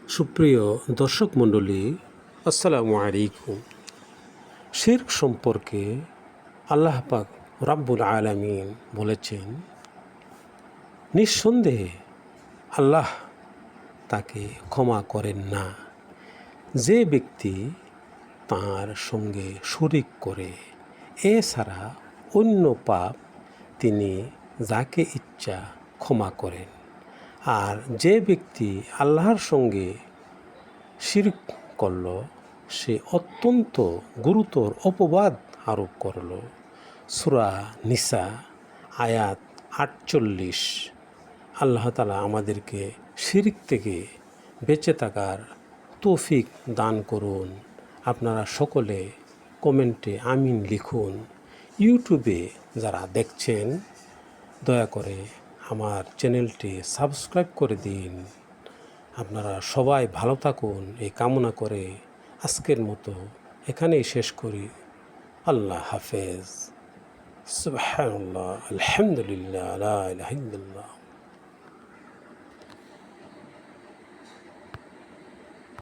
সুপ্রিয় দর্শক মণ্ডলী, আসসালামু আলাইকুম। শিরক সম্পর্কে আল্লাহ পাক রাব্বুল আলামিন বলেছেন, নিঃসন্দেহে আল্লাহ তাকে ক্ষমা করেন না যে ব্যক্তি তাঁর সঙ্গে শরিক করে। এছাড়া অন্য পাপ তিনি যাকে ইচ্ছা ক্ষমা করেন। আর যে ব্যক্তি আল্লাহর সঙ্গে শিরক করল, সে অত্যন্ত গুরুতর অপবাদ আরোপ করল। সূরা নিসা আয়াত 48। আল্লাহ তাআলা আমাদেরকে শিরক থেকে বেঁচে থাকার তৌফিক দান করুন। আপনারা সকলে কমেন্টে আমিন লিখুন। ইউটিউবে যারা দেখছেন, দয়া করে আমার চ্যানেলটি সাবস্ক্রাইব করে দিন। আপনারা সবাই ভালো থাকুন এই কামনা করে আজকের মতো এখানেই শেষ করি। আল্লাহ হাফেজ। সুবহানাল্লাহ, আলহামদুলিল্লাহ, লা ইলাহা ইল্লাল্লাহ।